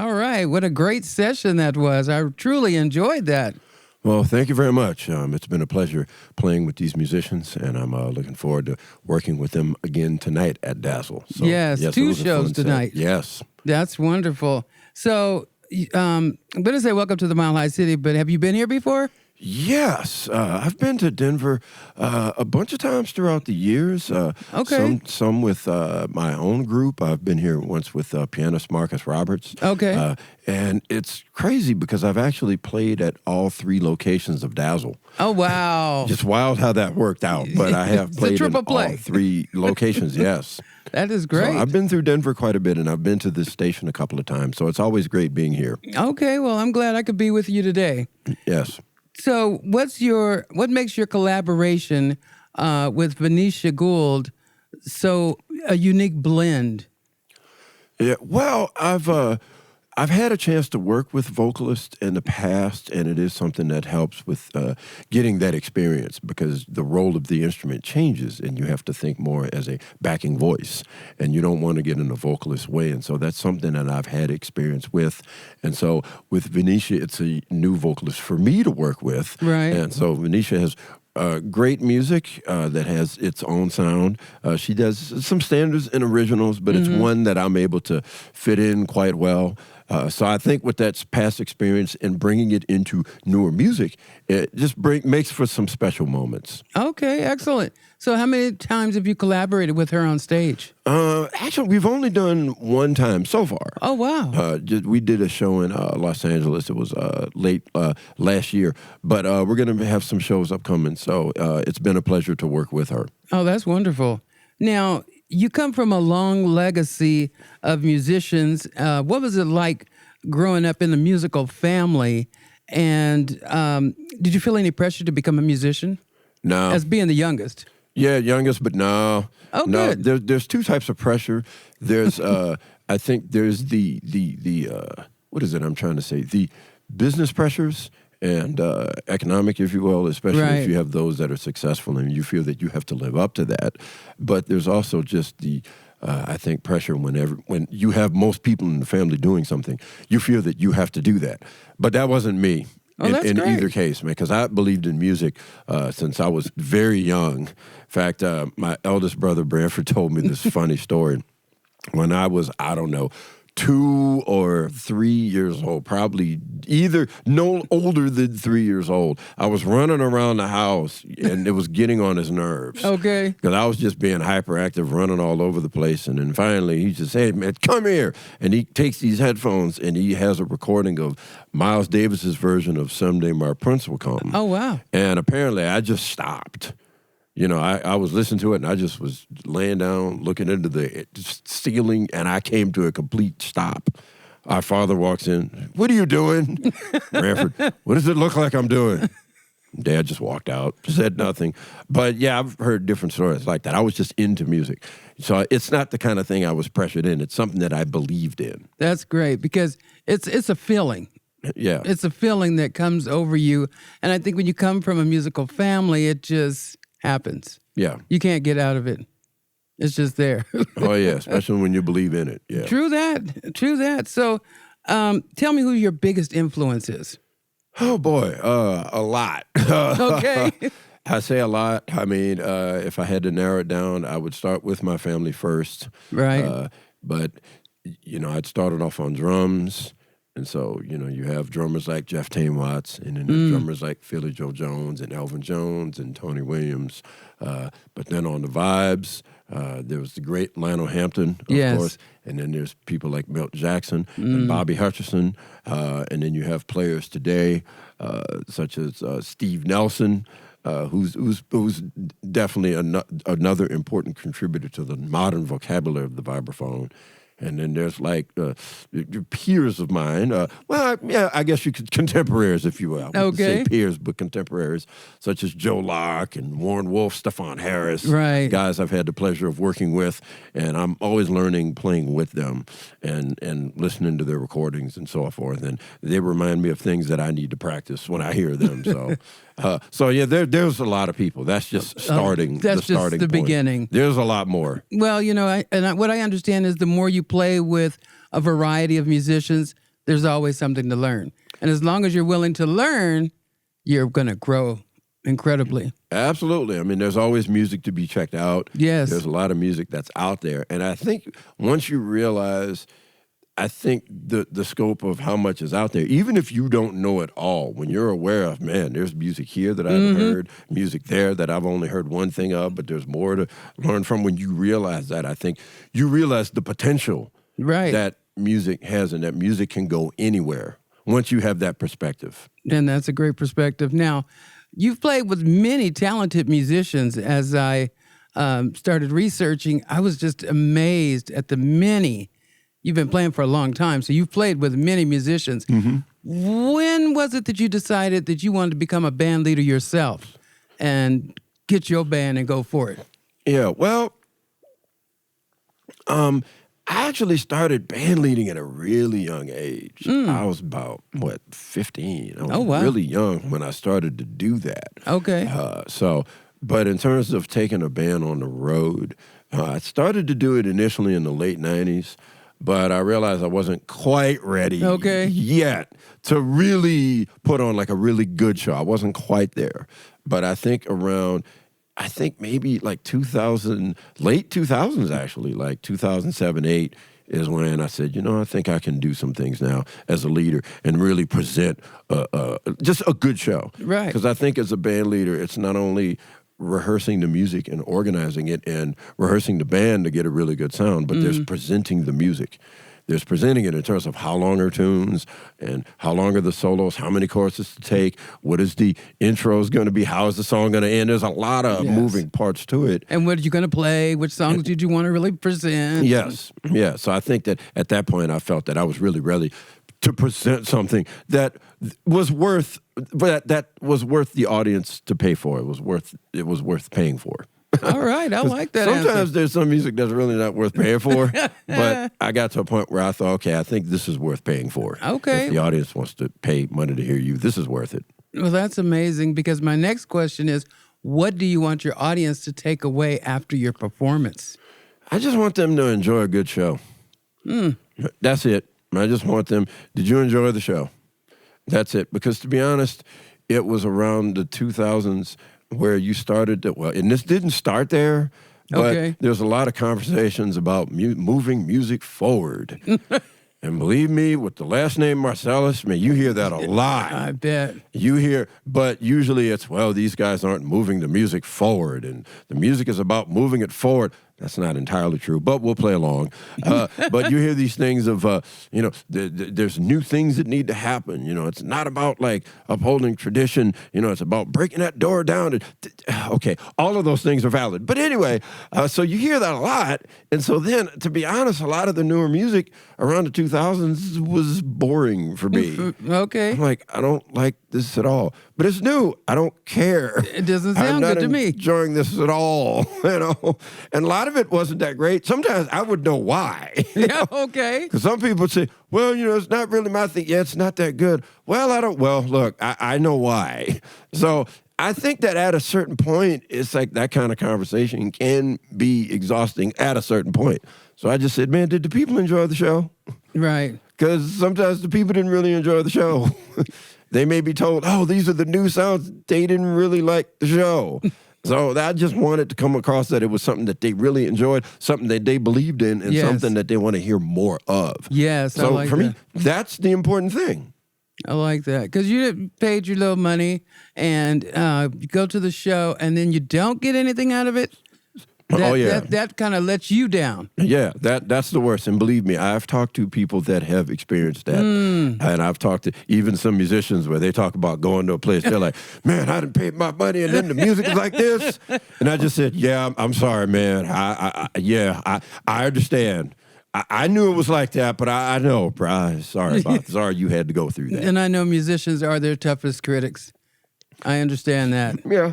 All right. What a great session that was. I truly enjoyed that. Well, thank you very much. It's been a pleasure playing with these musicians, and I'm looking forward to working with them again tonight at Dazzle. So, yes, 2 shows tonight. Yes. That's wonderful. So I'm going to say welcome to the Mile High City, but have you been here before? Yes, I've been to Denver a bunch of times throughout the years. Okay. Some with my own group. I've been here once with pianist Marcus Roberts. Okay. And it's crazy because I've actually played at all 3 locations of Dazzle. Oh, wow. Just wild how that worked out. But I have played in all 3 locations, yes. That is great. So I've been through Denver quite a bit, and I've been to this station a couple of times. So it's always great being here. Okay, well, I'm glad I could be with you today. Yes. So what makes your collaboration with Venetia Gould so a unique blend? Yeah, well, I've had a chance to work with vocalists in the past, and it is something that helps with getting that experience because the role of the instrument changes, and you have to think more as a backing voice, and you don't want to get in a vocalist way, and so that's something that I've had experience with. And so with Venetia, it's a new vocalist for me to work with. Right. And so Venetia has great music that has its own sound. She does some standards and originals, but it's one that I'm able to fit in quite well. So I think with that past experience and bringing it into newer music, it just makes for some special moments. Okay, excellent. So how many times have you collaborated with her on stage? Actually, we've only done one time so far. Oh, wow. We did a show in Los Angeles. It was late last year, but we're going to have some shows upcoming. So it's been a pleasure to work with her. Oh, that's wonderful. Now, you come from a long legacy of musicians. What was it like growing up in a musical family? And did you feel any pressure to become a musician? No. As being the youngest? Yeah, youngest, but no. Oh, no. good. There's 2 types of pressure. There's, I think there's the what is it I'm trying to say? The business pressures and economic, if you will, especially if you have those that are successful and you feel that you have to live up to that. But there's also just the, I think, pressure when you have most people in the family doing something, you feel that you have to do that. But that wasn't me. In either case, man, because I believed in music since I was very young. In fact, my eldest brother, Branford, told me this funny story. When I was, I don't know, 2 or 3 years old, probably either no older than 3 years old. I was running around the house, and it was getting on his nerves. Okay. Because I was just being hyperactive, running all over the place. And then finally, he just said, hey, man, come here. And he takes these headphones, and he has a recording of Miles Davis's version of Someday My Prince Will Come. Oh, wow. And apparently, I just stopped. You know, I was listening to it, and I just was laying down, looking into the ceiling, and I came to a complete stop. Our father walks in. What are you doing? Branford, what does it look like I'm doing? Dad just walked out, said nothing. But, yeah, I've heard different stories like that. I was just into music. So it's not the kind of thing I was pressured in. It's something that I believed in. That's great because it's a feeling. Yeah. It's a feeling that comes over you. And I think when you come from a musical family, it just happens. Yeah. You can't get out of it. It's just there. Oh, yeah, especially when you believe in it. Yeah. True that. So tell me who your biggest influence is. Oh, boy, a lot. Okay. I say a lot. I mean, if I had to narrow it down, I would start with my family first. Right. But, you know, I'd started off on drums. And so, you know, you have drummers like Jeff Tame Watts, and then drummers like Philly Joe Jones and Elvin Jones and Tony Williams. But then on the vibes, there was the great Lionel Hampton, of course. And then there's people like Milt Jackson and Bobby Hutcherson. And then you have players today such as Steve Nelson, who's definitely another important contributor to the modern vocabulary of the vibraphone. And then there's like peers of mine. I guess you could contemporaries, if you will. I wouldn't say peers, but contemporaries, such as Joe Locke and Warren Wolf, Stephon Harris. Right. Guys I've had the pleasure of working with, and I'm always learning, playing with them, and listening to their recordings and so forth. And they remind me of things that I need to practice when I hear them. So, yeah, there's a lot of people. That's just starting. That's the starting just the point. beginning. There's a lot more. Well, you know, what I understand is the more you play with a variety of musicians, there's always something to learn. And as long as you're willing to learn, you're going to grow incredibly. Absolutely. I mean, there's always music to be checked out. Yes. There's a lot of music that's out there. And I think once you realize, I think the scope of how much is out there, even if you don't know it all, when you're aware of, man, there's music here that I haven't heard, music there that I've only heard one thing of, but there's more to learn from. When you realize that, I think you realize the potential that music has and that music can go anywhere once you have that perspective. And that's a great perspective. Now, you've played with many talented musicians. As I started researching, I was just amazed at the many. You've been playing for a long time, so you've played with many musicians. When was it that you decided that you wanted to become a band leader yourself and get your band and go for it? Yeah, well, I actually started band leading at a really young age. I was about, 15. I was really young when I started to do that. Okay. But in terms of taking a band on the road, I started to do it initially in the late 90s. But I realized I wasn't quite ready yet to really put on like a really good show. I wasn't quite there. But I think maybe like 2000, late 2000s actually, like 2007, 8 is when I said, I think I can do some things now as a leader and really present just a good show. Right. Because I think as a band leader, it's not only rehearsing the music and organizing it and rehearsing the band to get a really good sound, but there's presenting the music. There's presenting it in terms of how long are tunes and how long are the solos, how many choruses to take, what is the intros going to be, how is the song going to end. There's a lot of moving parts to it. And what are you going to play? Which songs did you want to really present? Yes. Yeah. So I think that at that point I felt that I was really ready to present something that was worth the audience to pay for. It was worth paying for. All right, I like that. Sometimes there's some music that's really not worth paying for, but I got to a point where I thought, okay, I think this is worth paying for. Okay. If the audience wants to pay money to hear you, this is worth it. Well, that's amazing, because my next question is, what do you want your audience to take away after your performance? I just want them to enjoy a good show. That's it. I just want them, did you enjoy the show? That's it. Because to be honest, it was around the 2000s where you started to, and this didn't start there, but there's a lot of conversations about moving music forward. And believe me, with the last name Marsalis, man, you hear that a lot. I bet. You hear, but usually it's, these guys aren't moving the music forward, and the music is about moving it forward. That's not entirely true, but we'll play along. But you hear these things of, there's new things that need to happen. It's not about like upholding tradition. It's about breaking that door down. Okay, all of those things are valid. But anyway, so you hear that a lot. And so then, to be honest, a lot of the newer music around the 2000s was boring for me. Okay. I'm like, I don't like this at all. But it's new. I don't care. It doesn't sound good to me. I'm not enjoying this at all, And a lot of it wasn't that great. Sometimes I would know why. Yeah, okay. Because some people say, it's not really my thing. Yeah, it's not that good. Look, I know why. So I think that at a certain point, it's like that kind of conversation can be exhausting at a certain point. So I just said, man, did the people enjoy the show? Right. Because sometimes the people didn't really enjoy the show. They may be told, these are the new sounds. They didn't really like the show. So I just wanted to come across that it was something that they really enjoyed, something that they believed in, and something that they want to hear more of. Yes, so I like for that. me, that's the important thing. I like that. Because you paid your little money, and you go to the show, and then you don't get anything out of it. That kind of lets you down. Yeah, that's the worst. And believe me, I've talked to people that have experienced that. And I've talked to even some musicians where they talk about going to a place. They're like, man, I done paid my money and then the music is like this. And I just said, I'm sorry, man. I understand. I knew it was like that, but I know. Sorry you had to go through that. And I know musicians are their toughest critics. I understand that. Yeah.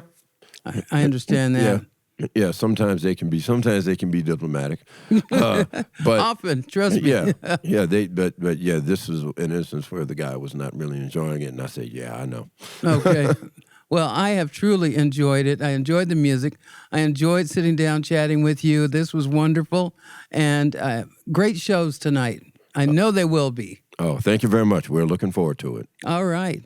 I understand that. Yeah. Yeah, sometimes they can be diplomatic, but often, trust me. This is an instance where the guy was not really enjoying it, and I said, I know. Okay. Well, I have truly enjoyed it. I enjoyed the music. I enjoyed sitting down chatting with you. This was wonderful, and great shows tonight. I know they will be. Oh, thank you very much. We're looking forward to it. All right.